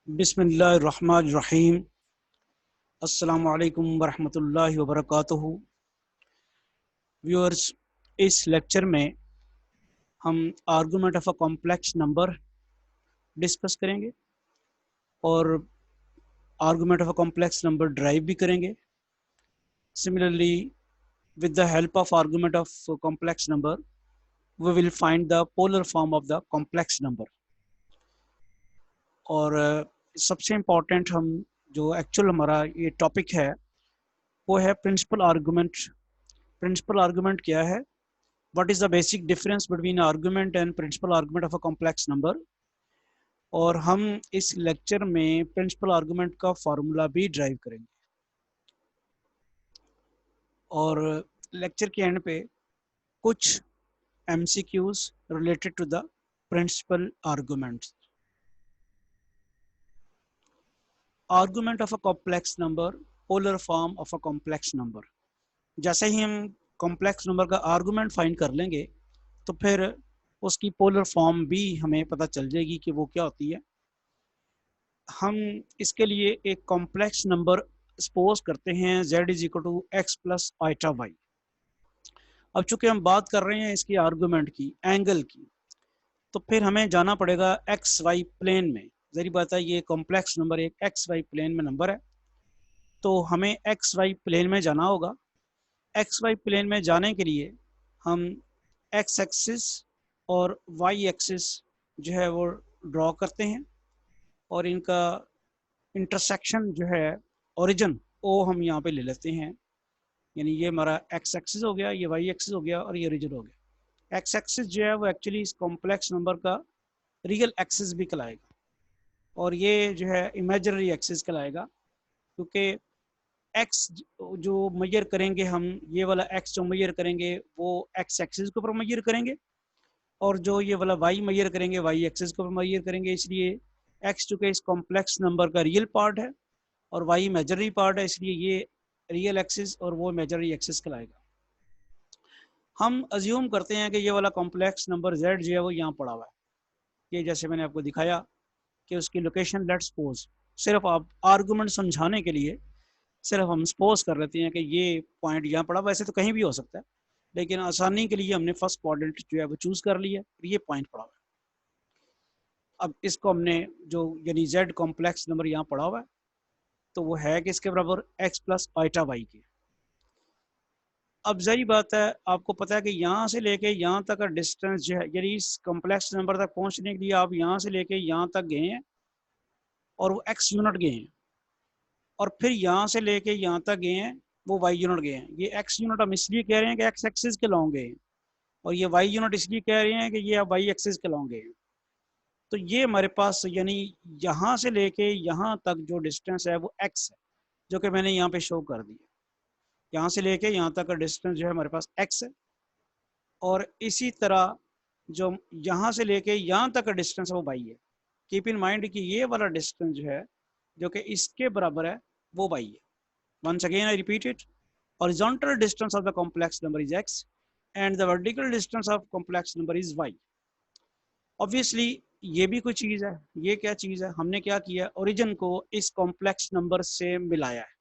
बिस्मिल्लाहिर्रहमानिर्रहीम। अस्सलामु अलैकुम वरहमतुल्लाहि वबरकातुहू। व्यूअर्स, इस लेक्चर में हम argument of a complex number discuss करेंगे और argument of a complex number drive भी करेंगे। Similarly, with the help of argument of complex number, we will find the polar form of the complex number। और सबसे important हम जो actual हमारा ये टॉपिक है वो है प्रिंसिपल आर्गुमेंट। प्रिंसिपल आर्गुमेंट क्या है? What is the basic difference between argument and principal argument of a complex number? और हम इस लेक्चर में प्रिंसिपल आर्गुमेंट का फॉर्मूला भी ड्राइव करेंगे और लेक्चर के एंड पे कुछ MCQs related to the principal arguments. Argument of a complex number, polar form of a complex number. जैसे ही हम कॉम्प्लेक्स नंबर का आर्गुमेंट फाइंड कर लेंगे तो फिर उसकी पोलर फॉर्म भी हमें पता चल जाएगी कि वो क्या होती है। हम इसके लिए एक कॉम्प्लेक्स नंबर सपोज करते हैं z is equal to x plus iota y. अब चूंकि हम बात कर रहे हैं इसकी आर्गुमेंट की, एंगल की, तो फिर हमें जाना पड़ेगा एक्स वाई प्लेन में। जरी बात है, ये कॉम्प्लेक्स नंबर एक एक्स वाई प्लेन में नंबर है, तो हमें एक्स वाई प्लेन में जाना होगा। एक्स वाई प्लेन में जाने के लिए हम एक्स एक्सिस और वाई एक्सिस जो है वो ड्रॉ करते हैं और इनका इंटरसेक्शन जो है ओरिजिन ओ हम यहाँ पे ले लेते हैं। यानी ये हमारा एक्स एक्सिस हो गया, ये वाई एक्सिस हो गया और ये ओरिजिन हो गया। एक्स एक्सिस जो है वो एक्चुअली इस कॉम्प्लेक्स नंबर का रियल एक्सिस भी कहलाएगा और ये जो है इमेजिनरी एक्सिस कहलाएगा, क्योंकि एक्स जो मेजर करेंगे हम, ये वाला एक्स जो मेजर करेंगे वो एक्स एक्सिस के ऊपर मेजर करेंगे और जो ये वाला वाई मेजर करेंगे वाई एक्सिस के ऊपर मेजर करेंगे। इसलिए एक्स चूंकि इस कॉम्प्लेक्स नंबर का रियल पार्ट है और वाई इमेजिनरी पार्ट है, इसलिए ये रियल एक्सिस और वो इमेजिनरी एक्सिस कहलाएगा। हम अज्यूम करते हैं कि ये वाला कॉम्प्लेक्स नंबर z जो है वो यहाँ पड़ा हुआ है। ये जैसे मैंने आपको दिखाया कि उसकी लोकेशन, लेट्स सपोज, सिर्फ आप आर्गुमेंट समझाने के लिए सिर्फ हम सपोज कर लेते हैं कि ये पॉइंट यहाँ पड़ा। वैसे तो कहीं भी हो सकता है, लेकिन आसानी के लिए हमने फर्स्ट क्वाड्रेंट जो है वो चूज कर लिया, ये पॉइंट पड़ा हुआ है। अब इसको हमने जो यानी z कॉम्प्लेक्स नंबर यहाँ पड़ा हुआ है, तो वो है कि इसके बराबर x प्लस आइटा वाई के। अब जही बात है, आपको पता है कि यहाँ से लेके यहाँ तक का डिस्टेंस जो है, यानी इस कॉम्प्लेक्स नंबर तक पहुँचने के लिए आप यहाँ से लेके यहाँ तक गए हैं और वो x यूनिट गए हैं, और फिर यहाँ से लेके यहाँ तक गए हैं वो y यूनिट गए हैं। ये x यूनिट हम इसलिए कह रहे हैं कि x एक्सिस के लॉन्ग गए हैं और ये y यूनिट इसलिए कह रहे हैं कि ये y एक्सिस के लॉन्ग गए हैं। तो ये हमारे पास यानी यहाँ से लेके यहाँ तक जो डिस्टेंस है वो x है, जो कि मैंने यहाँ पे शो कर दिया। यहाँ से लेके यहाँ तक का डिस्टेंस जो है हमारे पास x है, और इसी तरह जो यहाँ से लेके यहाँ तक का डिस्टेंस है वो y है। कीप इन माइंड कि ये वाला डिस्टेंस जो है जो कि इसके बराबर है वो y है। Once again I repeat it, horizontal distance of the complex number is x and the vertical distance of complex number is y। Obviously ये भी कोई चीज है। ये क्या चीज है? हमने क्या किया, ओरिजिन को इस कॉम्प्लेक्स नंबर से मिलाया है।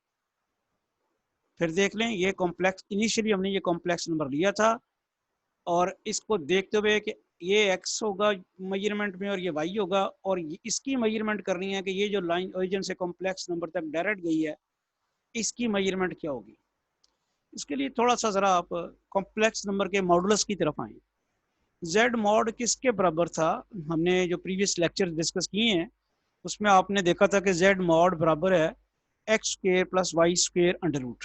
फिर देख लें, ये कॉम्प्लेक्स, इनिशियली हमने ये कॉम्प्लेक्स नंबर लिया था और इसको देखते हुए कि ये x होगा मेजरमेंट में और ये y होगा, और इसकी मेजरमेंट करनी है कि ये जो लाइन ओरिजिन से कॉम्प्लेक्स नंबर तक डायरेक्ट गई है इसकी मेजरमेंट क्या होगी। इसके लिए थोड़ा सा ज़रा आप कॉम्प्लेक्स नंबर के मॉडुलस की तरफ आए। z मॉड किसके बराबर था? हमने जो प्रीवियस लेक्चर डिस्कस किए हैं उसमें आपने देखा था कि z मॉड बराबर है x square plus y square under root.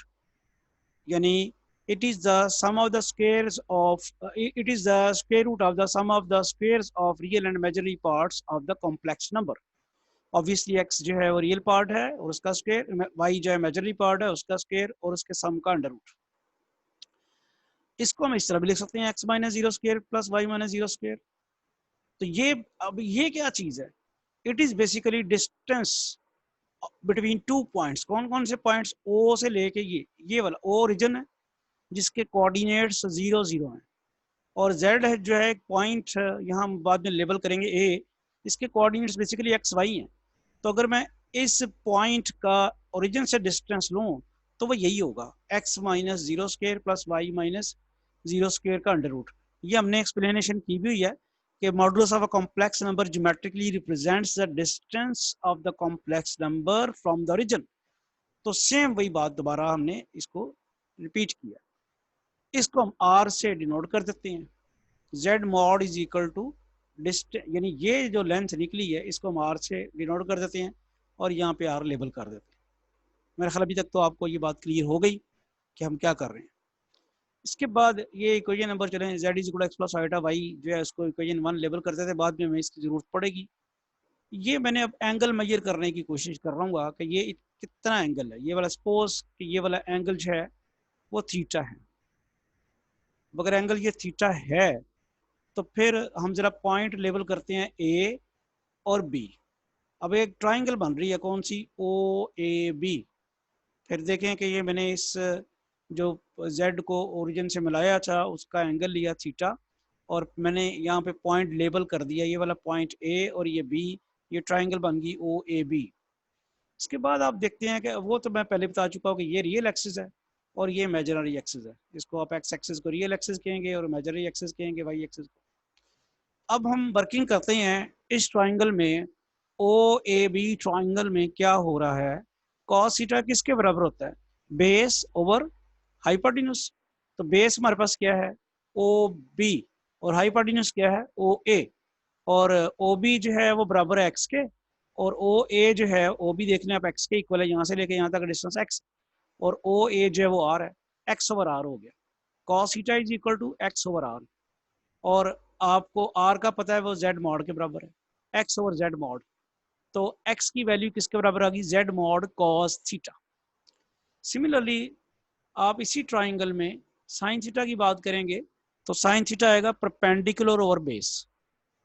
यानी it is the sum of the squares of it is the square root of the sum of the squares of real and imaginary parts of the complex number। Obviously x जो है वो real part है और उसका square, y जो है imaginary part है उसका स्क्वायर और उसके सम का अंडर रूट। इसको हम इस तरह भी लिख सकते हैं x minus zero square plus y minus zero square. तो ये, अब ये क्या चीज है? It is basically distance between two points. कौन कौन से पॉइंट्स? ओ से लेके ये वाला ओ ओरिजिन है जिसके कोऑर्डिनेट्स 0 0 हैं, और z है जो है एक पॉइंट यहाँ बाद में लेबल करेंगे a, इसके कोऑर्डिनेट्स बेसिकली x y हैं। तो अगर मैं इस पॉइंट का ओरिजिन से डिस्टेंस लूँ तो वो यही होगा, x minus zero square plus y minus zero square का अंडर रूट। ये हमने एक्सप्लेनेशन की भी हुई है कि modulus of a complex number geometrically represents the distance of the complex number from the origin. तो सेम वही बात दोबारा हमने इसको रिपीट किया। इसको हम r से डिनोट कर देते हैं, z mod is equal to distance, यानी ये जो लेंथ निकली है इसको हम r से डिनोट कर देते हैं और यहाँ पे r लेबल कर देते हैं। मेरे ख्याल अभी तक तो आपको ये बात क्लियर हो गई कि हम क्या कर रहे हैं। इसके बाद ये इक्वेशन नंबर चले, z is equal to x plus iota y जो है उसको इक्वेशन 1 लेबल करते थे, बाद में हमें इसकी जरूरत पड़ेगी। ये मैंने अब एंगल मेजर करने की कोशिश कर रहा हूँ कि ये कितना एंगल है। ये वाला सपोज कि ये वाला एंगल जो है वो थीटा है। अगर एंगल ये थीटा है तो फिर हम जरा पॉइंट लेबल करते हैं ए और बी। अब एक ट्राइंगल बन रही है, कौन सी, ओ ए बी। फिर देखें कि ये मैंने इस जो z को ओरिजिन से मिलाया था उसका एंगल लिया थीटा, और मैंने यहाँ पे पॉइंट लेबल कर दिया, ये वाला पॉइंट ए और ये बी, ये ट्राइंगल बन गई ओ ए बी। इसके बाद आप देखते हैं कि वो तो मैं पहले बता चुका हूँ कि ये रियल एक्सिस है और ये इमेजिनरी एक्सिस है। इसको आप एक्स एक्सिस को रियल एक्सिस कहेंगे और इमेजिनरी एक्सिस कहेंगे वाई एक्सिस को। अब हम वर्किंग करते हैं इस ट्राइंगल में, ओ ए बी ट्राइंगल में क्या हो रहा है, कॉस थीटा किसके बराबर होता है, बेस ओवर हाइपोटेन्यूज। तो बेस हमारे पास क्या है, ओ बी, और हाइपोटेन्यूज क्या है, ओ ए। और ओ बी जो है वो बराबर है एक्स के, और ओ ए जो है, ओ बी देखने आप एक्स के इक्वल है, यहाँ से लेके यहाँ तक डिस्टेंस एक्स, और ओ ए जो है वो आर है, एक्स ओवर आर हो गया। Cos theta is equal to x over r, और आपको आर का पता है वो जेड मॉड के बराबर है, एक्स ओवर जेड मॉड। तो एक्स की वैल्यू किसके बराबर आ गई, Z mod cos theta. Similarly आप इसी ट्राइंगल में साइन थीटा की बात करेंगे तो साइन थीटा आएगा परपेंडिकुलर ओवर बेस।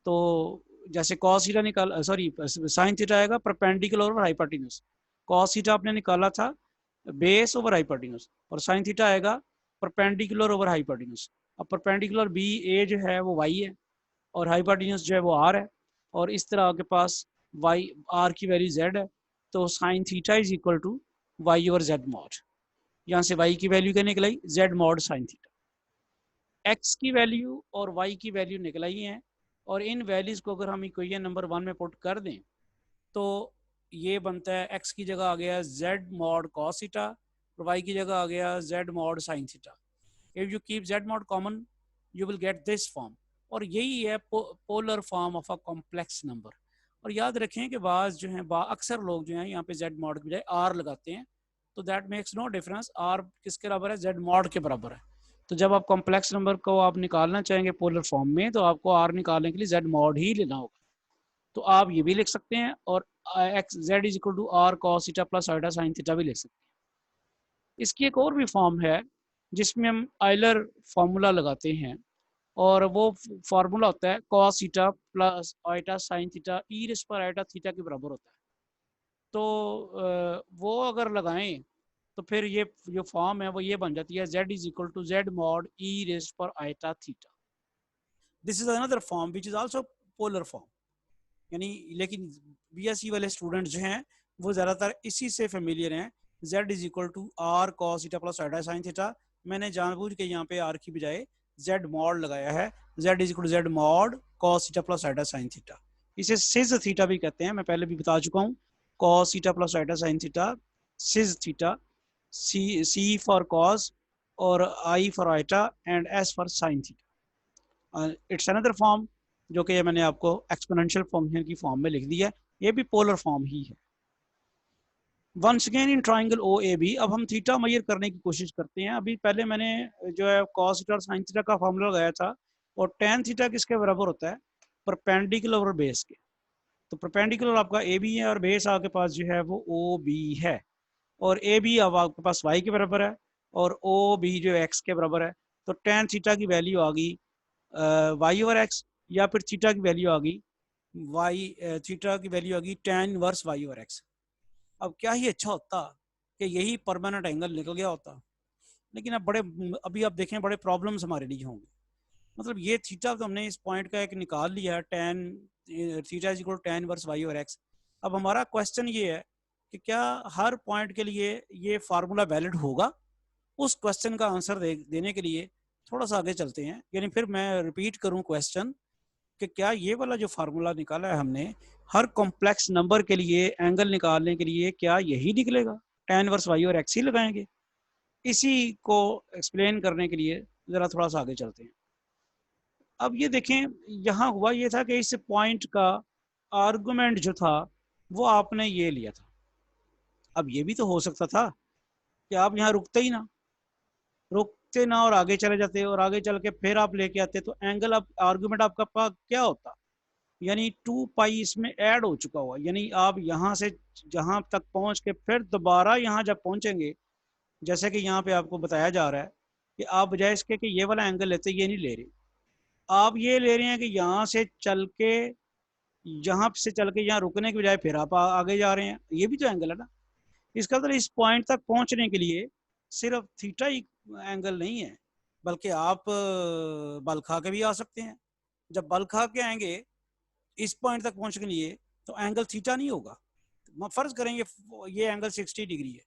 तो जैसे कॉस थीटा निकाल, सॉरी साइन थीटा आएगा perpendicular over hypotenuse. Cos theta आपने निकाला था बेस ओवर हाइपोटेन्यूज, और साइन थीटा आएगा परपेंडिकुलर ओवर हाइपोटेन्यूज। अब परपेंडिकुलर बी ए जो है वो वाई है और हाइपोटेन्यूज जो है वो आर है, और इस तरह आपके पास वाई आर की वैल्यू जेड है। तो sine theta is equal to y over z mod. यहाँ से y की वैल्यू क्या निकलाई, z mod sine theta. x की वैल्यू और y की वैल्यू निकलाई है, और इन वैल्यूज को अगर हम इक्वेशन नंबर 1 में पुट कर दें तो ये बनता है, x की जगह आ गया z मॉड cos थीटा और y की जगह आ गया z mod sine theta. If you keep z mod common you will get this form, और यही है polar form of a complex number. और याद रखें कि बाज जो है अक्सर लोग जो हैं यहाँ पे z मॉड के बजाय r लगाते हैं, तो that makes no difference. r किसके बराबर है, z मॉड के बराबर है। तो जब आप कॉम्प्लेक्स नंबर को आप निकालना चाहेंगे पोलर फॉर्म में तो आपको r निकालने के लिए z मॉड ही लेना होगा। तो आप ये भी लिख सकते हैं, और x z is equal to r cos theta plus iota sine theta भी लिख सकते हैं। इसकी एक और भी फॉर्म है जिसमें हम आइलर फॉर्मूला लगाते हैं, और वो फार्मूला होता है cos theta plus iota sine theta e raise पर आइटा थीटा के बराबर होता है। तो वो अगर लगाएं तो फिर ये जो फॉर्म है वो ये बन जाती है, z is equal to Z mod e raise पर iota theta. This is another form which is also polar form. यानी लेकिन बीएससी वाले स्टूडेंट जो हैं वो ज़्यादातर इसी से फेमिलियर हैं, z is equal to r cos theta plus iota sine theta. मैंने जानबूझ के यहाँ पे आर की बजाय z मॉड लगाया है, z is equal to Z mod cos theta plus iota sine theta. इसे सिज थीटा भी कहते हैं, मैं पहले भी बता चुका हूँ। Cos theta plus iota sine theta, cis theta, C for cos और I for iota and S for sine theta. It's another form जो कि मैंने आपको एक्सपोनेंशियल फंक्शन की फॉर्म में लिख दिया है, ये भी पोलर फॉर्म ही है। Once again in triangle O A B, अब हम थीटा मेजर करने की कोशिश करते हैं। अभी पहले मैंने जो है कॉस थीटा और साइन थीटा का फॉर्मूला लगाया था, और टेन थीटा किसके बराबर होता है, परपेंडिकुलर और बेस के। तो परपेंडिकुलर आपका ए बी है और बेस आपके पास जो है वो ओ बी है, और ए बी अब आपके पास वाई के बराबर है और ओ बी जो एक्स के बराबर है। तो टेन थीटा की वैल्यू आ गई वाई ओवर एक्स, या फिर थीटा की वैल्यू आ गई वाई, थीटा की वैल्यू आ गई tan inverse y over x. अब क्या ही अच्छा होता कि यही परमानेंट एंगल निकल गया होता, लेकिन अब अभी आप देखें बड़े प्रॉब्लम्स हमारे लिए होंगे। मतलब ये थीटा तो हमने इस पॉइंट का एक निकाल लिया है, tan theta is equal tan inverse y over x. अब हमारा क्वेश्चन ये है कि क्या हर पॉइंट के लिए ये फार्मूला वैलिड होगा। उस क्वेश्चन का आंसर देने के लिए थोड़ा सा आगे चलते हैं, यानी फिर मैं रिपीट करूं क्वेश्चन कि क्या ये वाला जो फार्मूला निकाला है हमने हर कॉम्प्लेक्स नंबर के लिए एंगल निकालने के लिए क्या यही निकलेगा, tan इनवर्स y और x ही लगाएंगे। इसी को एक्सप्लेन करने के लिए जरा थोड़ा सा आगे चलते हैं। अब ये देखें, यहाँ हुआ ये था कि इस पॉइंट का आर्गुमेंट जो था वो आपने ये लिया था। अब ये भी तो हो सकता था कि आप यहाँ रुकते ना और आगे चले जाते और आगे चल के फिर आप लेके आते, तो एंगल आप आर्गुमेंट आपका पास क्या होता, यानी 2 पाई इसमें ऐड हो चुका हुआ, यानी आप यहाँ से जहाँ तक पहुँच के फिर दोबारा यहाँ जब पहुँचेंगे, जैसे कि यहाँ पे आपको बताया जा रहा है कि आप बजाय इसके कि ये वाला एंगल लेते, ये नहीं ले रहे, आप ये ले रहे हैं कि यहाँ से चल के यहाँ से चल के यहाँ रुकने के बजाय फिर आप आगे जा रहे हैं, ये भी तो एंगल है ना। इसका मतलब इस पॉइंट तक पहुंचने के लिए सिर्फ थीटा ही एंगल नहीं है, बल्कि आप बल खा के भी आ सकते हैं। जब बल खा के आएंगे इस पॉइंट तक पहुंचने के लिए तो एंगल थीटा नहीं होगा। फर्ज करेंगे ये एंगल 60 डिग्री है,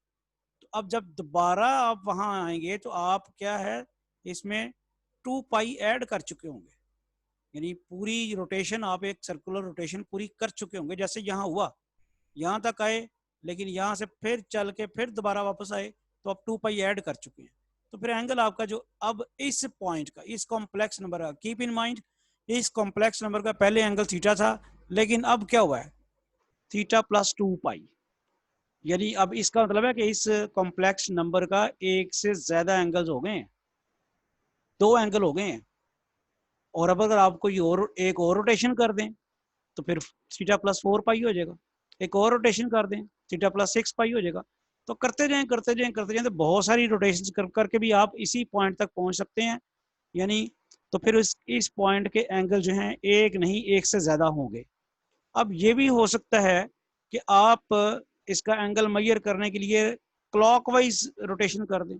तो अब जब दोबारा आप वहां आएंगे तो आप क्या है इसमें 2 पाई ऐड कर चुके होंगे, यानी पूरी रोटेशन आप एक सर्कुलर रोटेशन पूरी कर चुके होंगे। जैसे यहाँ हुआ, यहाँ तक आए, लेकिन यहाँ से फिर चल के फिर दोबारा वापस आए, तो आप 2 पाई ऐड कर चुके हैं। तो फिर एंगल आपका जो अब इस पॉइंट का, इस कॉम्प्लेक्स नंबर का, कीप इन माइंड इस कॉम्प्लेक्स नंबर का पहले एंगल थीटा था, लेकिन अब क्या हुआ है थीटा प्लस 2 पाई, यानी अब इसका मतलब है कि इस कॉम्प्लेक्स नंबर का एक से ज्यादा एंगल्स हो गए हैं, 2 एंगल हो गए हैं। और अब अगर आप कोई और एक और रोटेशन कर दें तो फिर थीटा प्लस 4 पाई हो जाएगा, एक और रोटेशन कर दें थीटा प्लस 6 पाई हो जाएगा। तो करते जाएं करते जाएं करते जाएं, तो बहुत सारी रोटेशन करके भी आप इसी पॉइंट तक पहुंच सकते हैं, यानी तो फिर इस पॉइंट के एंगल जो हैं एक नहीं एक से ज्यादा होंगे। अब ये भी हो सकता है कि आप इसका एंगल मेजर करने के लिए क्लॉकवाइज रोटेशन कर दें।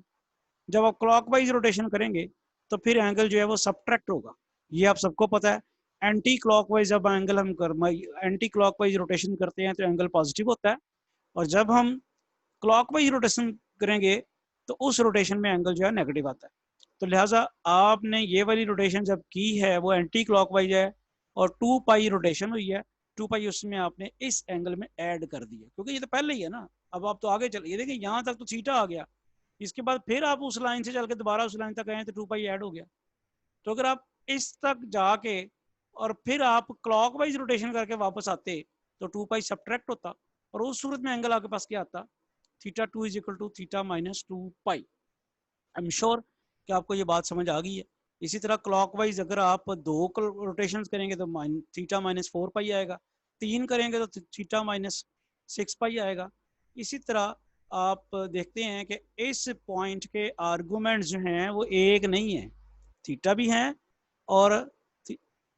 जब आप क्लॉकवाइज रोटेशन करेंगे तो फिर एंगल जो है वो सबट्रैक्ट होगा, ये आप सबको पता है। एंटी क्लॉकवाइज जब एंगल हम एंटी क्लॉकवाइज रोटेशन करते हैं तो एंगल पॉजिटिव होता है, और जब हम क्लॉकवाइज रोटेशन करेंगे तो उस रोटेशन में एंगल जो है नेगेटिव आता है। तो लिहाजा आपने ये वाली रोटेशन जब की है वो एंटी क्लॉकवाइज है और 2 पाई रोटेशन हुई है, 2 पाई उसमें आपने इस एंगल में ऐड कर दिया, क्योंकि ये तो पहले ही है ना। अब आप तो आगे चलिए, ये देखिए यहाँ तक तो थीटा आ गया, इसके बाद फिर आप उस लाइन से चल के दोबारा उस लाइन तक आए तो 2 पाई ऐड हो गया। तो अगर आप इस तक जाके और फिर आप क्लॉकवाइज रोटेशन करके वापस आते तो 2 पाई सब्ट्रैक्ट होता, और उस सूरत में एंगल आपके पास क्या आता, theta 2 is equal to theta minus 2 pi. I am sure कि आपको ये बात समझ आ गई है। इसी तरह क्लॉकवाइज अगर आप 2 रोटेशन करेंगे तो थीटा माइनस 4 पाई आएगा, 3 करेंगे तो थीटा माइनस 6 पाई आएगा। इसी तरह आप देखते हैं कि इस पॉइंट के आर्गूमेंट्स जो हैं वो एक नहीं है, थीटा भी हैं, और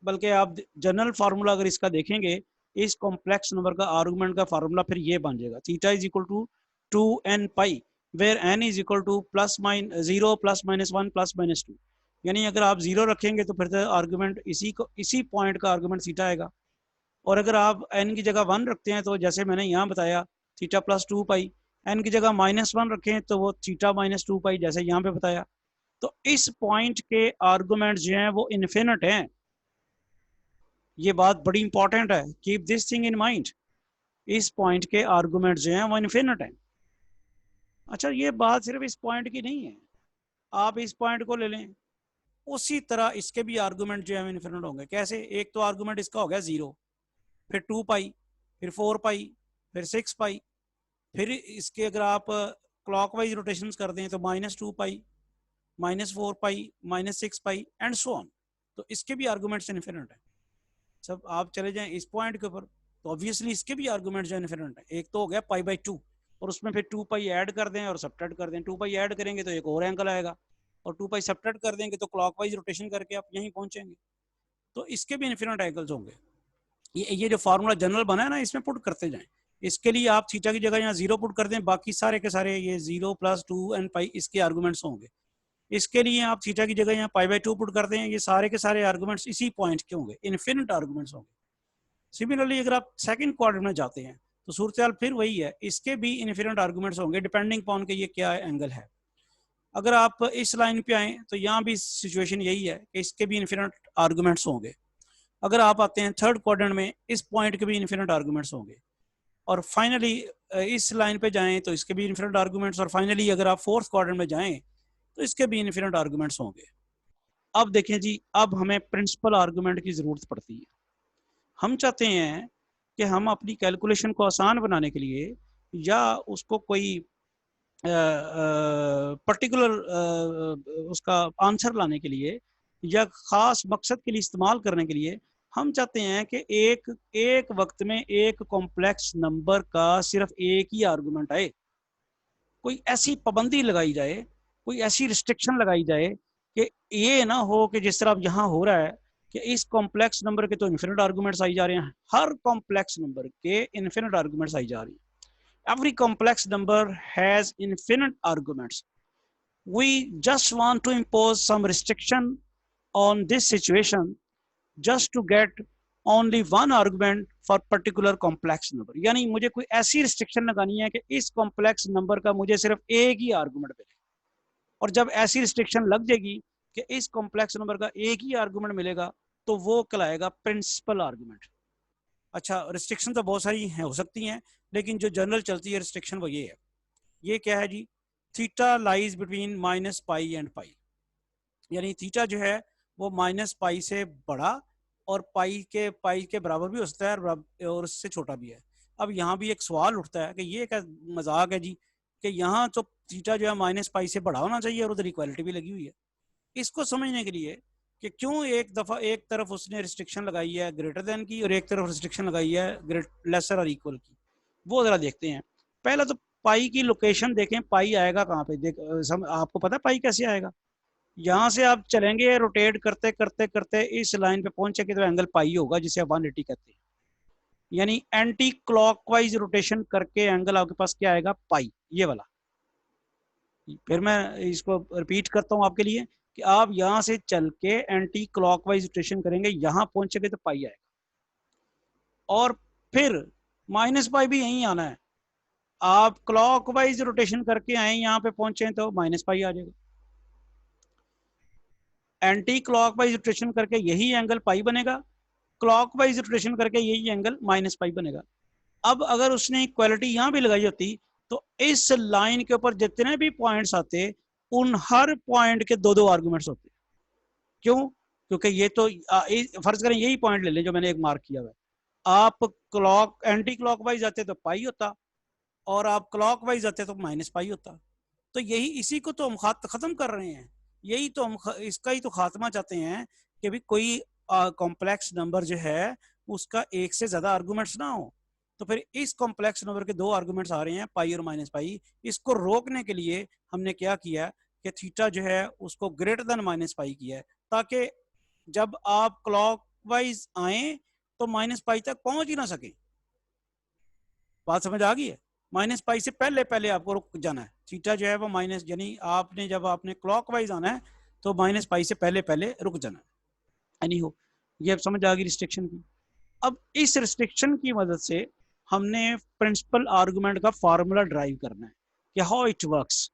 बल्कि आप जनरल फार्मूला अगर इसका देखेंगे इस कॉम्प्लेक्स नंबर का आर्गूमेंट का फार्मूला फिर ये बन जाएगा, theta is equal to 2n pi where n is equal to +0 +-1 +-2। यानी अगर आप 0 रखेंगे तो फिर आर्गूमेंट इसी पॉइंट का आर्गूमेंट थीटा आएगा, और अगर आप n की जगह 1 रखते हैं तो जैसे मैंने यहाँ बताया थीटा प्लस 2 पाई, n की जगह -1 रखें तो वो थीटा माइनस 2 पाई जैसे यहाँ पे बताया। तो इस पॉइंट के आर्गूमेंट जो हैं वो इन्फिनिट हैं, ये बात बड़ी इंपॉर्टेंट है, keep this thing in mind. इस पॉइंट के आर्गूमेंट जो हैं वो इन्फिनिट हैं। अच्छा, ये बात सिर्फ इस पॉइंट की नहीं है, आप इस पॉइंट को ले लें, उसी तरह इसके भी आर्गूमेंट जो है इन्फिनिट होंगे। कैसे, एक तो आर्गूमेंट इसका हो गया 0, फिर 2 पाई, फिर 4 पाई, फिर 6 पाई, फिर इसके अगर आप क्लॉकवाइज रोटेशन कर दें तो -2 पाई, -4 पाई, -6 पाई एंड सो ऑन। तो इसके भी आर्गूमेंट्स इन्फिनिट है। सब आप चले जाएं इस पॉइंट के ऊपर तो ऑब्वियसली इसके भी आर्गूमेंट जो इन्फिनिट है। एक तो हो गया π/2 और उसमें फिर 2 पाई ऐड कर दें और सब्ट्रैक्ट कर दें, 2 पाई ऐड करेंगे तो एक और एंगल आएगा, और 2 पाई सब्ट्रैक्ट कर देंगे तो क्लॉकवाइज रोटेशन करके आप यहीं पहुंचेंगे। तो इसके भी इन्फिनिट एंगल्स होंगे। ये जो फार्मूला जनरल बना है ना, इसमें पुट करते जाएं। इसके लिए आप थीटा की जगह यहाँ 0 पुट कर दें, बाकी सारे के सारे ये 0 + 2n इसके आर्गूमेंट्स होंगे। इसके लिए आप थीटा की जगह यहाँ π/2 पुट कर दें, ये सारे के सारे आर्गूमेंट्स इसी पॉइंट के होंगे, इन्फिनिट आर्गूमेंट्स होंगे। सिमिलरली अगर आप सेकंड क्वाड्रेंट में जाते हैं तो सूरत हाल फिर वही है, इसके भी इनफिनिट आर्गूमेंट्स होंगे डिपेंडिंग अपॉन के ये क्या एंगल है। अगर आप इस लाइन पे आए तो यहाँ भी सिचुएशन यही है कि इसके भी इनफिनिट आर्गूमेंट्स होंगे। अगर आप आते हैं थर्ड क्वाड्रेंट में, इस पॉइंट के भी इनफिनिट आर्गूमेंट्स होंगे। और फाइनली इस लाइन पे जाएं तो इसके भी इनफिनिट आर्गूमेंट्स, और फाइनली अगर आप फोर्थ क्वाड्रेंट में जाएं तो इसके भी इनफिनिट आर्गूमेंट्स होंगे। अब देखें जी, अब हमें प्रिंसिपल आर्गूमेंट की जरूरत पड़ती है। हम चाहते हैं कि हम अपनी कैलकुलेशन को आसान बनाने के लिए या उसको कोई पर्टिकुलर उसका आंसर लाने के लिए या ख़ास मकसद के लिए इस्तेमाल करने के लिए हम चाहते हैं कि एक वक्त में एक कॉम्प्लेक्स नंबर का सिर्फ एक ही आर्गुमेंट आए। कोई ऐसी पाबंदी लगाई जाए, कोई ऐसी रिस्ट्रिक्शन लगाई जाए कि ये ना हो कि जिस तरह अब यहाँ हो रहा है कि इस कॉम्प्लेक्स नंबर के तो इन्फिनिट आर्गुमेंट्स आई जा रहे हैं, हर कॉम्प्लेक्स नंबर के इन्फिनिट आर्गुमेंट्स आई जा रही हैं। Every complex number has infinite arguments. We just want to impose some restriction on this situation just to get only one argument for particular complex number. यानी मुझे कोई ऐसी रिस्ट्रिक्शन लगानी है कि इस कॉम्प्लेक्स नंबर का मुझे सिर्फ एक ही आर्गुमेंट मिले, और जब ऐसी रिस्ट्रिक्शन लग जाएगी कि इस कॉम्प्लेक्स नंबर का एक ही आर्गुमेंट मिलेगा तो वो कहलाएगा प्रिंसिपल आर्गुमेंट। अच्छा, रिस्ट्रिक्शन तो बहुत सारी हैं, हो सकती हैं, लेकिन जो जनरल चलती है रिस्ट्रिक्शन वो ये है। ये क्या है जी? Theta lies between minus pi and pi, यानी थीटा जो है वो माइनस पाई से बड़ा और पाई के बराबर भी हो सकता है और उससे छोटा भी है। अब यहाँ भी एक सवाल उठता है कि ये क्या मजाक है जी कि यहाँ तो थीटा जो है माइनस पाई से बड़ा होना चाहिए और उधर इक्वालिटी भी लगी हुई है। इसको समझने के लिए कि क्यों एक दफ़ा एक तरफ उसने रिस्ट्रिक्शन लगाई है ग्रेटर देन की और एक तरफ रिस्ट्रिक्शन लगाई है लेसर और इक्वल की, वो ज़रा देखते हैं। पहले तो पाई की लोकेशन देखें, पाई आएगा कहाँ पे? आपको पता है पाई कैसे आएगा? यहाँ से आप चलेंगे रोटेट करते करते करते इस लाइन पे पहुंचेंगे तो एंगल पाई होगा जिसे आप 180 कहते हैं, यानी एंटी क्लॉकवाइज रोटेशन करके एंगल आपके पास क्या आएगा? पाई, ये वाला। फिर मैं इसको रिपीट करता हूँ आपके लिए कि आप यहाँ से चल के एंटी क्लॉकवाइज रोटेशन करेंगे, यहाँ पहुंचेंगे तो पाई आएगा, और फिर माइनस पाई भी यहीं आना है। आप क्लॉकवाइज रोटेशन करके आए, यहाँ पे पहुंचे तो माइनस पाई आ जाएगा। एंटी क्लॉकवाइज रोटेशन करके यही एंगल पाई बनेगा, क्लॉकवाइज रोटेशन करके यही एंगल माइनस पाई बनेगा। अब अगर उसने इक्वालिटी यहाँ भी लगाई होती तो इस लाइन के ऊपर जितने भी पॉइंट्स आते उन हर पॉइंट के दो दो आर्गुमेंट्स होते। क्यों? क्योंकि ये तो फर्ज करें यही पॉइंट ले लें जो मैंने एक मार्क किया हुआ है, आप एंटी क्लॉकवाइज आते तो पाई होता और आप क्लॉकवाइज आते तो माइनस पाई होता। तो यही इसी को तो हम खत्म कर रहे हैं, यही तो हम इसका ही तो खात्मा चाहते हैं कि भी कोई कॉम्प्लेक्स नंबर जो है उसका एक से ज्यादा आर्गुमेंट्स ना हो। तो फिर इस कॉम्प्लेक्स नंबर के दो आर्गुमेंट्स आ रहे हैं, पाई और माइनस पाई, इसको रोकने के लिए हमने क्या किया कि थीटा जो है उसको ग्रेटर देन माइनस पाई किया है, ताकि जब आप क्लॉकवाइज आए तो माइनस पाई तक पहुंच ही ना सके। बात समझ आ गई है? माइनस पाई से पहले पहले आपको रुक जाना है, थीटा जो है वो माइनस, यानी आपने जब आपने क्लॉकवाइज आना है तो माइनस पाई से पहले पहले रुक जाना है। एनी हो, ये अब समझ आ गई रिस्ट्रिक्शन की। अब इस रिस्ट्रिक्शन की मदद से हमने प्रिंसिपल आर्गुमेंट का फार्मूला ड्राइव करना है कि हाउ इट वर्क्स।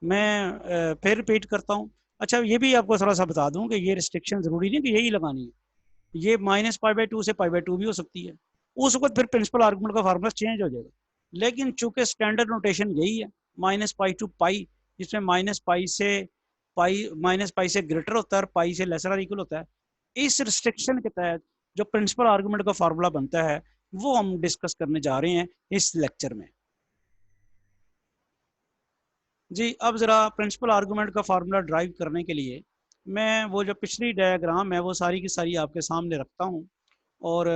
मैं फिर रिपीट करता हूँ। अच्छा, ये भी आपको थोड़ा सा बता दूं कि ये रिस्ट्रिक्शन जरूरी नहीं कि यही लगानी है, ये माइनस पाई बाई टू से पाई बाई टू भी हो सकती है। उस वक्त फिर प्रिंसिपल आर्गुमेंट का फार्मूला चेंज हो जाएगा, लेकिन चूंकि स्टैंडर्ड नोटेशन यही है माइनस पाई टू पाई, जिसमें माइनस पाई से ग्रेटर होता है और पाई से लेसर और इक्वल होता है। इस रिस्ट्रिक्शन के तहत जो प्रिंसिपल आर्गुमेंट का फार्मूला बनता है वो हम डिस्कस करने जा रहे हैं इस लेक्चर में जी। अब जरा प्रिंसिपल आर्गुमेंट का फार्मूला ड्राइव करने के लिए मैं वो जो पिछली डायग्राम है वो सारी की सारी आपके सामने रखता हूँ और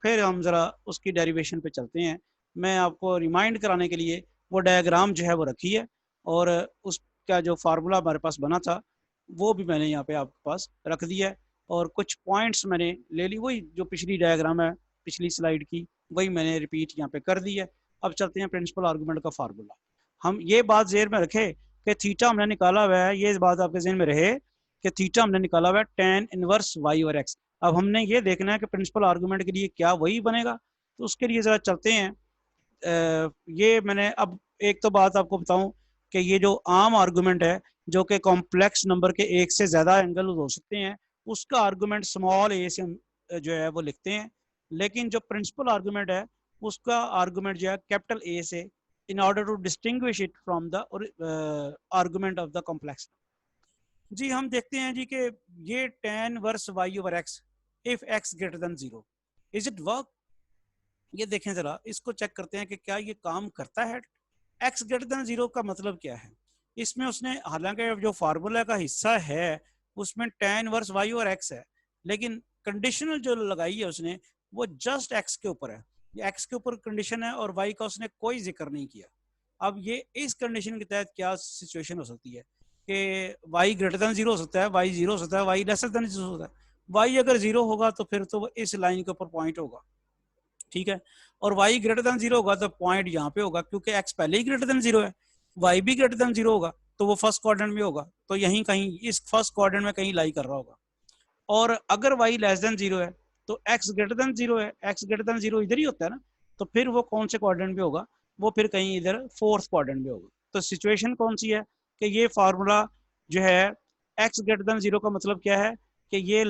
फिर हम ज़रा उसकी डेरिवेशन पे चलते हैं। मैं आपको रिमाइंड कराने के लिए वो डायग्राम जो है वो रखी है और उसका जो फार्मूला हमारे पास बना था वो भी मैंने यहाँ पे आपके पास रख दिया है और कुछ पॉइंट्स मैंने ले ली, वही जो पिछली डायग्राम है पिछली स्लाइड की वही मैंने रिपीट यहाँ पे कर दी है। अब चलते हैं प्रिंसिपल आर्गुमेंट का फार्मूला। हम ये बात जेर में रखे कि थीटा हमने निकाला हुआ है, ये बात आपके जहन में रहे कि थीटा हमने निकाला हुआ है tan इनवर्स y और x। अब हमने ये देखना है कि प्रिंसिपल आर्गुमेंट के लिए क्या वही बनेगा, तो उसके लिए ज़रा चलते हैं ये मैंने अब एक तो बात आपको बताऊं कि ये जो आम आर्गुमेंट है जो कि कॉम्प्लेक्स नंबर के एक से ज्यादा एंगल हो सकते हैं, उसका आर्गुमेंट स्मॉल ए से हम जो है वो लिखते हैं। लेकिन जो प्रिंसिपल आर्गुमेंट है उसका आर्गुमेंट जो है कैपिटल ए से, in order to distinguish it from the argument of the complex. जी हम देखते हैं जी कि ये tan inverse y over x if x greater than 0, is it work? ये देखें जरा, इसको चेक करते हैं कि क्या ये काम करता है। x ग्रेटर देन 0 का मतलब क्या है? इसमें उसने, हालांकि जो फार्मूला का हिस्सा है उसमें tan वर्स y और x है, लेकिन कंडीशनल जो लगाई है उसने वो जस्ट x के ऊपर है। ये x के ऊपर कंडीशन है और y का उसने कोई जिक्र नहीं किया। अब ये इस कंडीशन के तहत क्या सिचुएशन हो सकती है कि y ग्रेटर देन 0 हो सकता है, y 0 हो सकता है, y लेसर देन 0 हो सकता है। y अगर 0 होगा तो फिर तो इस लाइन के ऊपर पॉइंट होगा, ठीक है। और y ग्रेटर देन 0 होगा तो पॉइंट यहाँ पे होगा, क्योंकि x पहले ही ग्रेटर देन 0 है। y भी ग्रेटर देन 0 होगा तो वो फर्स्ट क्वाड्रेंट में होगा, तो यहीं कहीं इस फर्स्ट क्वाड्रेंट में कहीं लाई कर रहा होगा। और अगर y लेस देन 0 है तो x ग्रेटर देन 0 है, x ग्रेटर देन 0 इधर ही होता है ना, तो फिर वो कौन से क्वाड्रेंट में होगा? वो फिर कहीं इधर फोर्थ क्वाड्रेंट में होगा। तो सिचुएशन कौन सी है कि ये फार्मूला जो है x ग्रेटर देन 0 का मतलब क्या है कि ये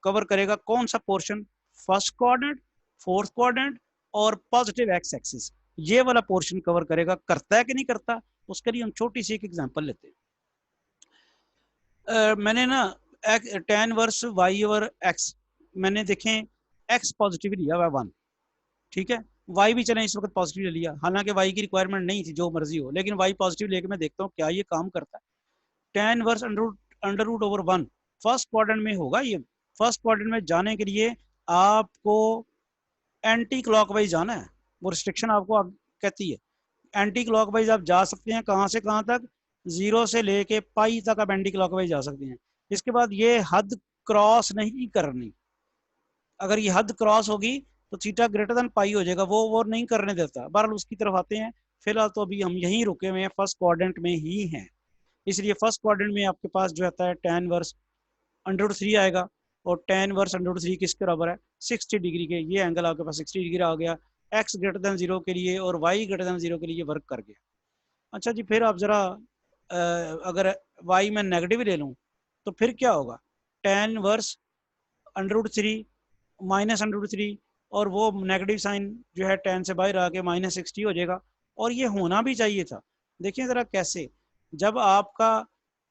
कवर करेगा कौन सा portion? First quadrant, fourth quadrant और पॉजिटिव x एक्सिस, ये वाला पोर्शन कवर करेगा। करता है कि नहीं करता, उसके लिए हम छोटी सी एक एग्जांपल लेते हैं। मैंने ना tan inverse y over x, मैंने देखें x पॉजिटिव लिया हुआ 1, ठीक है। y भी चले इस वक्त पॉजिटिव ले लिया, हालांकि y की रिक्वायरमेंट नहीं थी, जो मर्जी हो, लेकिन y पॉजिटिव लेके मैं देखता हूँ क्या ये काम करता है। tan inverse under root over 1 first quadrant में होगा। ये फर्स्ट क्वाड्रेंट में जाने के लिए आपको एंटी क्लॉकवाइज जाना है, वो रिस्ट्रिक्शन आपको कहती है। एंटी क्लॉकवाइज आप जा सकते हैं कहाँ से कहाँ तक? 0 से लेके पाई तक आप एंटी क्लॉकवाइज जा सकते हैं। इसके बाद ये हद क्रॉस नहीं करनी। अगर ये हद क्रॉस होगी तो थीटा ग्रेटर देन पाई हो जाएगा, वो नहीं करने देता। बहरहाल उसकी तरफ आते हैं। फिलहाल तो अभी हम यहीं रुके हुए हैं, फर्स्ट क्वाड्रेंट में ही हैं। इसलिए फर्स्ट क्वाड्रेंट में आपके पास जो आता है tan वर्स अंडर रूट 3 आएगा, और tan वर्स अंडर रूट 3 किसके बराबर है? 60 डिग्री के। ये एंगल आपके पास 60 डिग्री आ गया x ग्रेटर देन 0 के लिए, और y ग्रेटर देन 0 के लिए वर्क कर गया। अच्छा जी, फिर आप जरा अगर y में नेगेटिव ले लूँ तो फिर क्या होगा? tan inverse under root 3 minus under root 3, और वो नेगेटिव साइन जो है tan से बाहर आके -60 हो जाएगा। और ये होना भी चाहिए था। देखिए जरा कैसे, जब आपका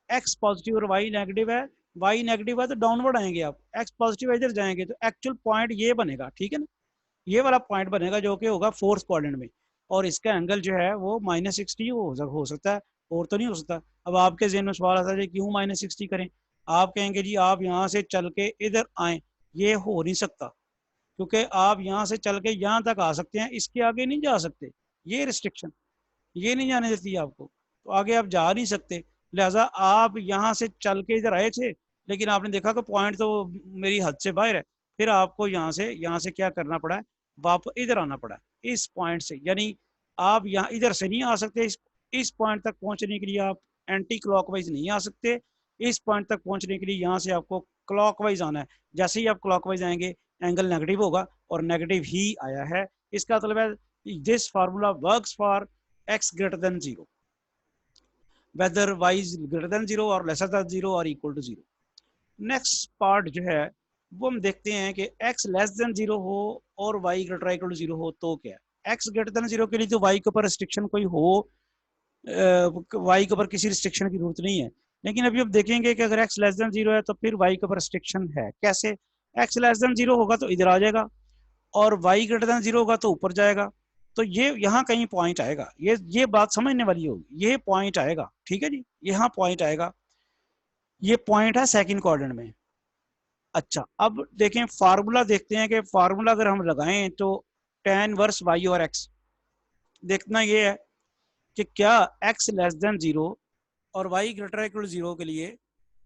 x पॉजिटिव और y नेगेटिव है, y नेगेटिव है तो डाउनवर्ड आएंगे आप, x पॉजिटिव इधर जाएंगे तो एक्चुअल पॉइंट ये बनेगा, ठीक है ना। ये वाला पॉइंट बनेगा जो कि होगा फोर्थ क्वाड्रेंट में, और इसका एंगल जो है वो -60 हो सकता है, और तो नहीं हो सकता। अब आपके जेहन में सवाल आता है क्यों -60 करें? आप कहेंगे जी आप यहाँ से चल के इधर आए, ये हो नहीं सकता, क्योंकि आप यहाँ से चल के यहाँ तक आ सकते हैं, इसके आगे नहीं जा सकते। ये रिस्ट्रिक्शन ये नहीं जाने देती है आपको, तो आगे आप जा नहीं सकते। लिहाजा आप यहाँ से चल के इधर आए थे, लेकिन आपने देखा कि पॉइंट तो मेरी हद से बाहर है, फिर आपको यहाँ से क्या करना पड़ा है? वापस इधर आना पड़ा है इस पॉइंट से। यानी आप यहाँ इधर से नहीं आ सकते, इस पॉइंट तक पहुंचने के लिए आप एंटी क्लॉकवाइज नहीं आ सकते। इस पॉइंट तक पहुंचने के लिए यहाँ से आपको क्लॉकवाइज आना है। जैसे ही आप क्लॉकवाइज आएंगे एंगल नेगेटिव होगा, और नेगेटिव ही आया है। इसका मतलब है this formula works for x greater than 0, whether y is greater than 0 or lesser than 0 or equal to 0। Next part जो है वो हम देखते हैं कि x लेस देन 0 हो और y ग्रेटर इक्वल टू 0 हो तो क्या है? x ग्रेटर देन 0 के लिए तो y के ऊपर रिस्ट्रिक्शन कोई हो, y के ऊपर किसी रिस्ट्रिक्शन की जरूरत नहीं है। लेकिन अभी अब देखेंगे कि अगर x लेस देन 0 है तो फिर y के ऊपर रिस्ट्रिक्शन है। कैसे? x लेस देन 0 होगा तो इधर आ जाएगा, और y ग्रेटर देन 0 होगा तो ऊपर जाएगा। तो ये यहाँ कहीं पॉइंट आएगा, ये बात समझने वाली होगी। ये पॉइंट आएगा, ठीक है जी, यहाँ पॉइंट आएगा। ये पॉइंट है सेकंड क्वाड्रेंट में। अच्छा, अब देखें फार्मूला, देखते हैं कि फार्मूला अगर हम लगाएं तो tan वर्स y और x, देखना ये है कि क्या x लेस देन 0 और y ग्रेटर इक्वल टू 0 के लिए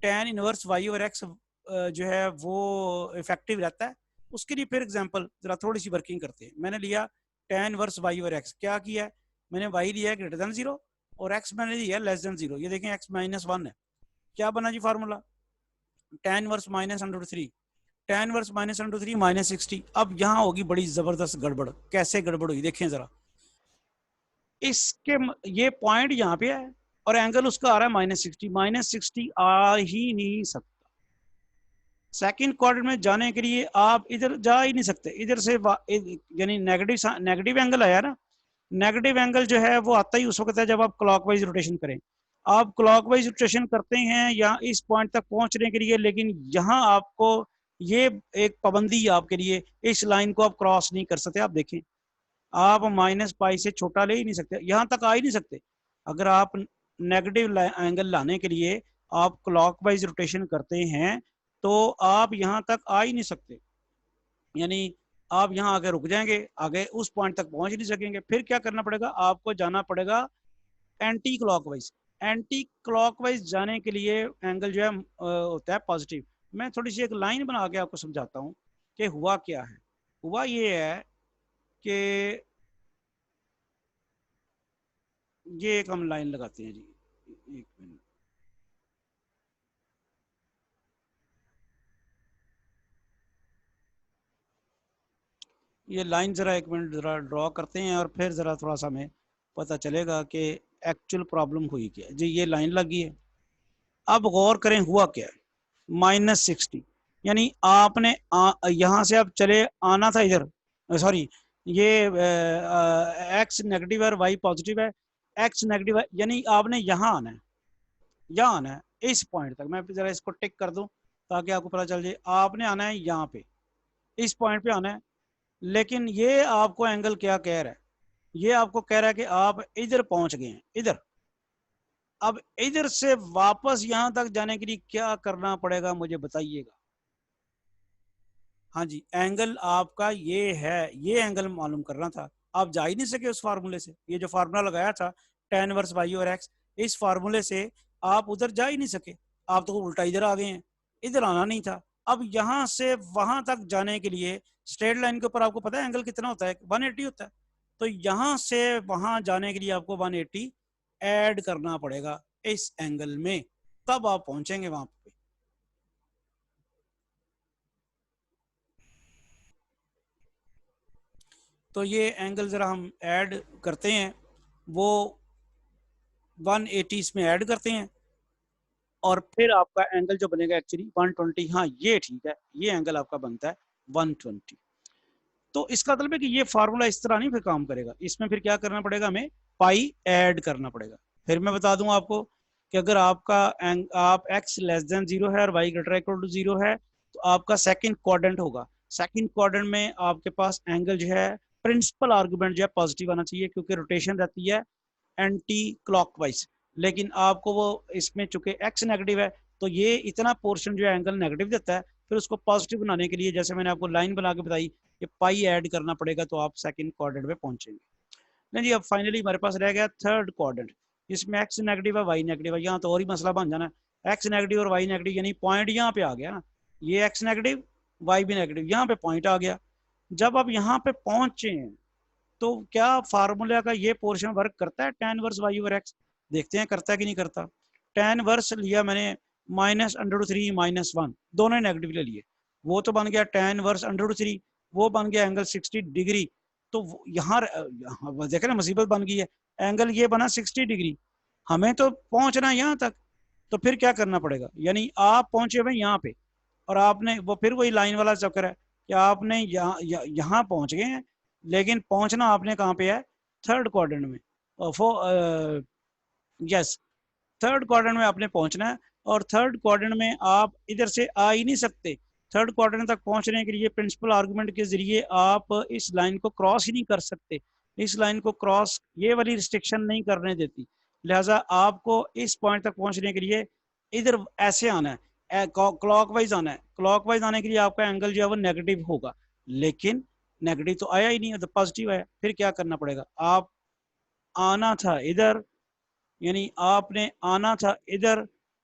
tan इनवर्स y और x जो है वो इफेक्टिव रहता है। उसके लिए फिर एग्जांपल जरा थोड़ी सी वर्किंग करते हैं। मैंने लिया tan वर्स y और x, क्या किया है मैंने? y लिया है ग्रेटर देन 0 और x मैंने लिया लेस देन 0। ये देखें x -1 है। क्या बना जी formula? tan inverse -√3, tan inverse -√3 -60। अब यहाँ होगी बड़ी जबरदस्त गड़बड़। कैसे गड़बड़ हुई देखें जरा। इसके ये पॉइंट यहाँ पे है और एंगल उसका आ रहा है -60, -60 आ ही नहीं सकता। सेकंड क्वाड्रेंट में जाने के लिए आप इधर जा ही नहीं सकते, इधर से यानी नेगेटिव नेगेटिव एंगल आया ना, नेगेटिव एंगल जो है वो आता ही उस वक्त है जब आप क्लॉकवाइज रोटेशन करें। आप क्लॉकवाइज रोटेशन करते हैं यहाँ इस पॉइंट तक पहुंचने के लिए, लेकिन यहाँ आपको ये एक पाबंदी है आपके लिए, इस लाइन को आप क्रॉस नहीं कर सकते। आप देखें, आप -पाई से छोटा ले ही नहीं सकते, यहाँ तक आ ही नहीं सकते। अगर आप नेगेटिव एंगल लाने के लिए आप क्लॉकवाइज रोटेशन करते हैं तो आप यहाँ तक आ ही नहीं सकते, यानी आप यहाँ आगे रुक जाएंगे, आगे उस पॉइंट तक पहुंच नहीं सकेंगे। फिर क्या करना पड़ेगा, आपको जाना पड़ेगा एंटी क्लॉकवाइज। एंटी क्लॉकवाइज जाने के लिए एंगल जो है होता है पॉजिटिव। मैं थोड़ी सी एक लाइन बना के आपको समझाता हूँ कि हुआ क्या है। हुआ ये है कि ये एक हम लाइन लगाते हैं जी, एक मिनट। ये लाइन ज़रा एक मिनट ज़रा ड्रॉ करते हैं और फिर ज़रा थोड़ा सा हमें पता चलेगा कि एक्चुअल प्रॉब्लम हुई क्या है जी। ये लाइन लगी है, अब गौर करें हुआ क्या है। -60 यानी आपने यहाँ से आप चले आना था इधर, सॉरी ये एक्स नेगेटिव है और वाई पॉजिटिव है। एक्स नेगेटिव है यानी आपने यहाँ आना है, यहाँ आना है इस पॉइंट तक। मैं जरा इसको टिक कर दूं ताकि आपको पता चल जाए। आपने आना है यहाँ पे, इस पॉइंट पे आना है, लेकिन ये आपको एंगल क्या कह रहा है, ये आपको कह रहा है कि आप इधर पहुंच गए हैं, इधर। अब इधर से वापस यहां तक जाने के लिए क्या करना पड़ेगा मुझे बताइएगा। हाँ जी, एंगल आपका ये है, ये एंगल मालूम करना था। आप जा ही नहीं सके उस फार्मूले से, ये जो फार्मूला लगाया था tan इनवर्स वाई और एक्स, इस फार्मूले से आप उधर जा ही नहीं सके। आप तो उल्टा इधर आ गए हैं, इधर आना नहीं था। अब यहां से वहां तक जाने के लिए स्ट्रेट लाइन के ऊपर आपको पता है एंगल कितना होता है, 180 होता है। तो यहां से वहां जाने के लिए आपको 180 ऐड करना पड़ेगा इस एंगल में, तब आप पहुंचेंगे वहां पे। तो ये एंगल ज़रा हम ऐड करते हैं, वो 180 इसमें ऐड करते हैं और फिर आपका एंगल जो बनेगा एक्चुअली 120। हाँ ये ठीक है, ये एंगल आपका बनता है 120। तो इसका मतलब है कि ये फार्मूला इस तरह नहीं फिर काम करेगा, इसमें फिर क्या करना पड़ेगा, हमें पाई ऐड करना पड़ेगा। फिर मैं बता दूं आपको कि अगर आपका आप x लेस देन 0 है और y ग्रेटर इक्वल टू 0 है तो आपका सेकंड क्वाड्रेंट होगा। सेकंड क्वाड्रेंट में आपके पास एंगल जो है, प्रिंसिपल आर्गुमेंट जो है पॉजिटिव आना चाहिए, क्योंकि रोटेशन रहती है एंटी क्लॉकवाइज। लेकिन आपको वो इसमें चूंकि x नेगेटिव है तो ये इतना पोर्शन जो है एंगल नेगेटिव देता है। फिर उसको पॉजिटिव बनाने के लिए जैसे मैंने आपको लाइन बना के बताई कि पाई ऐड करना पड़ेगा, तो आप सेकंड क्वाड्रेंट में पहुंचेंगे। नहीं जी, अब फाइनली हमारे पास रह गया थर्ड क्वाड्रेंट, जिसमें एक्स नेगेटिव है वाई नेगेटिव है। यहाँ तो और ही मसला बन जाना है, एक्स नेगेटिव और वाई नेगेटिव, यानी पॉइंट यहाँ पे आ गया ना, ये एक्स नेगेटिव वाई भी नेगेटिव, यहाँ पे पॉइंट आ गया। जब आप यहाँ पे पहुंचे हैं तो क्या फार्मूला का ये पोर्शन वर्क करता है tan inverse y over x? देखते हैं करता है कि नहीं करता। tan वर्स लिया मैंने -√3 -1, दोनों नेगेटिव ले लिए, वो तो बन गया tan वर्स √3, वो बन गया एंगल 60 डिग्री। तो यहाँ देखे ना मुसीबत बन गई है, एंगल ये बना 60 डिग्री, हमें तो पहुंचना है यहाँ तक। तो फिर क्या करना पड़ेगा, यानी आप पहुंचे हुए यहाँ पे और आपने वो फिर वही लाइन वाला चक्कर है कि आपने यहाँ पहुंच गए हैं, लेकिन पहुंचना आपने कहाँ पे है, थर्ड क्वाड्रेंट में। यस, थर्ड क्वाड्रेंट में आपने पहुंचना है और थर्ड क्वाड्रेंट में आप इधर से आ ही नहीं सकते। थर्ड क्वाड्रेंट तक पहुंचने के लिए प्रिंसिपल आर्गुमेंट के जरिए आप इस लाइन को क्रॉस ही नहीं कर सकते। इस लाइन को क्रॉस ये वाली रिस्ट्रिक्शन नहीं करने देती, लिहाजा आपको इस पॉइंट तक पहुंचने के लिए इधर ऐसे आना है, क्लॉकवाइज आना है। क्लॉकवाइज आने के लिए आपका एंगल जो है वो नेगेटिव होगा, लेकिन नेगेटिव तो आया ही नहीं है, तो पॉजिटिव आया। फिर क्या करना पड़ेगा, आप आना था इधर, यानी आपने आना था इधर,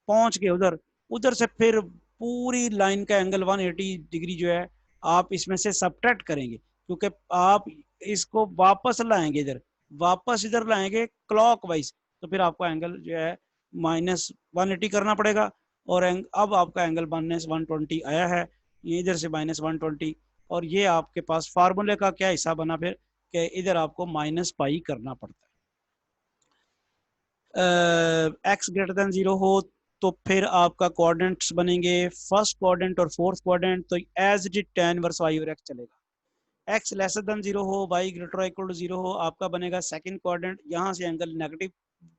पहुंच के उधर, उधर से फिर पूरी लाइन का एंगल 180 डिग्री जो है आप इसमें से सब्ट्रैक्ट करेंगे, क्योंकि आप इसको वापस लाएंगे इधर, वापस इधर लाएंगे क्लॉकवाइज, तो फिर आपका एंगल जो है -180 करना पड़ेगा। और अब आपका एंगल -120 आया है, ये इधर से -120, और ये आपके पास फार्मूले का क्या हिस्सा बना फिर कि इधर आपको -पाई करना पड़ता है। एक्स ग्रेटर देन 0 हो तो फिर आपका कोऑर्डिनेट्स बनेंगे फर्स्ट कोऑर्डिनेट और फोर्थ कोऑर्डिनेट, तो as it tan inverse y और एक्स चलेगा। एक्स लेसर देन 0 हो, वाई ग्रेटर इक्वल टू 0 हो, आपका बनेगा सेकंड कोऑर्डिनेट, यहाँ से एंगल नेगेटिव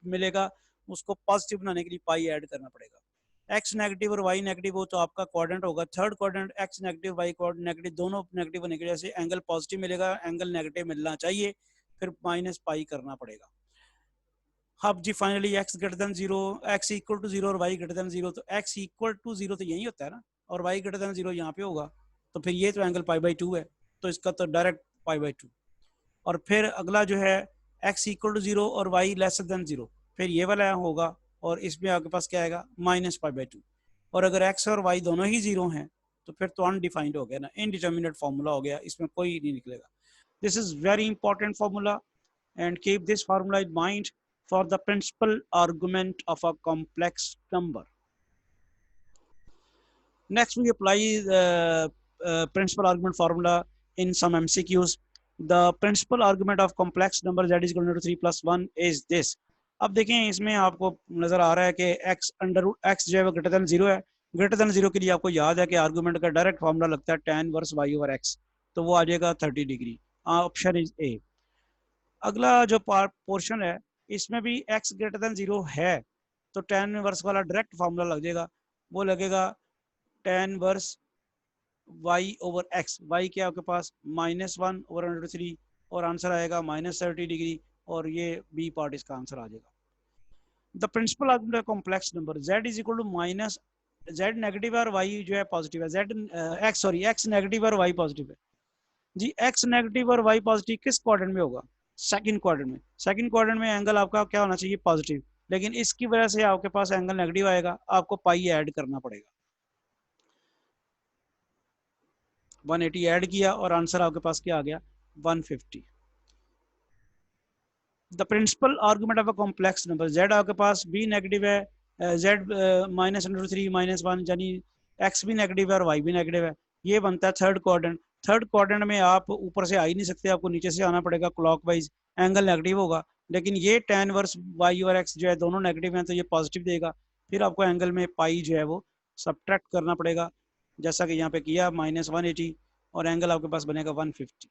मिलेगा, उसको पॉजिटिव बनाने के लिए पाई ऐड करना पड़ेगा। एक्स नेगेटिव और वाई नेगेटिव हो तो आपका कोऑर्डिनेट होगा third coordinate, X negative Y negative, दोनों नेगेटिव होने की वजह से एंगल पॉजिटिव मिलेगा, एंगल नेगेटिव मिलना चाहिए, फिर माइनस पाई करना पड़ेगा। अब जी finally X greater than 0, X equal to 0 और वाई ग्रेटर देन 0, तो एक्स इक्वल टू 0 तो यही होता है ना, और वाई ग्रेटर देन 0 यहाँ पे होगा, तो फिर ये तो एंगल π/2 है, तो इसका तो डायरेक्ट π/2। और फिर अगला जो है एक्स इक्वल टू 0 और वाई लेसर देन 0, फिर ये वाला होगा और इसमें आपके पास क्या आएगा -π/2। और अगर एक्स और वाई दोनों ही 0 हैं तो फिर तो अनडिफाइंड हो गया ना, इनडिटर्मिनेट फार्मूला हो गया, इसमें कोई नहीं निकलेगा। This is very important formula and keep this formula in mind for the principal argument of a complex number. Next, we apply the principal argument formula in some MCQs. The principal argument of complex number z is equal to 3 plus 1 is this. अब देखें इसमें आपको नजर आ रहा है कि x under x जो है वो ग्रेटर देन 0 है। ग्रेटर देन 0 के लिए आपको याद है कि आर्गुमेंट का डायरेक्ट फॉर्मूला लगता है tan inverse y over x, तो वो आ जाएगा 30 डिग्री। Option is a. अगला जो पोर्शन है इसमें भी x ग्रेटर देन 0 है, तो tan वर्स वाला डायरेक्ट फार्मूला लग जाएगा, वो लगेगा tan inverse y over x, y क्या आपके पास -1 ओवर √3 और आंसर आएगा -30 डिग्री, और ये बी पार्ट इसका आंसर आ जाएगा। The principal argument of complex number z is equal to minus, z negative है और y जो है पॉजिटिव है, x नेगेटिव और y पॉजिटिव है जी। x नेगेटिव और y पॉजिटिव किस क्वाड्रेंट में होगा? सेकंड क्वाड्रेंट में। सेकंड क्वाड्रेंट में एंगल आपका क्या होना चाहिए? पॉजिटिव, लेकिन इसकी वजह से आपके पास एंगल नेगेटिव आएगा, आपको पाई ऐड करना पड़ेगा। 180 ऐड किया और आंसर आपके पास क्या आ गया? 150। The principal argument of a complex number, z आपके पास b नेगेटिव है, z -√3 -1 यानी x भी नेगेटिव है और y भी नेगेटिव है, ये बनता है थर्ड क्वाड्रेंट। थर्ड क्वाड्रेंट में आप ऊपर से आ ही नहीं सकते, आपको नीचे से आना पड़ेगा क्लॉकवाइज, एंगल नेगेटिव होगा, लेकिन ये tan वर्स y और x जो है दोनों नेगेटिव हैं तो ये पॉजिटिव देगा, फिर आपको एंगल में पाई जो है वो सब्ट्रैक्ट करना पड़ेगा, जैसा कि यहाँ पे किया -180, और एंगल आपके पास बनेगा 150।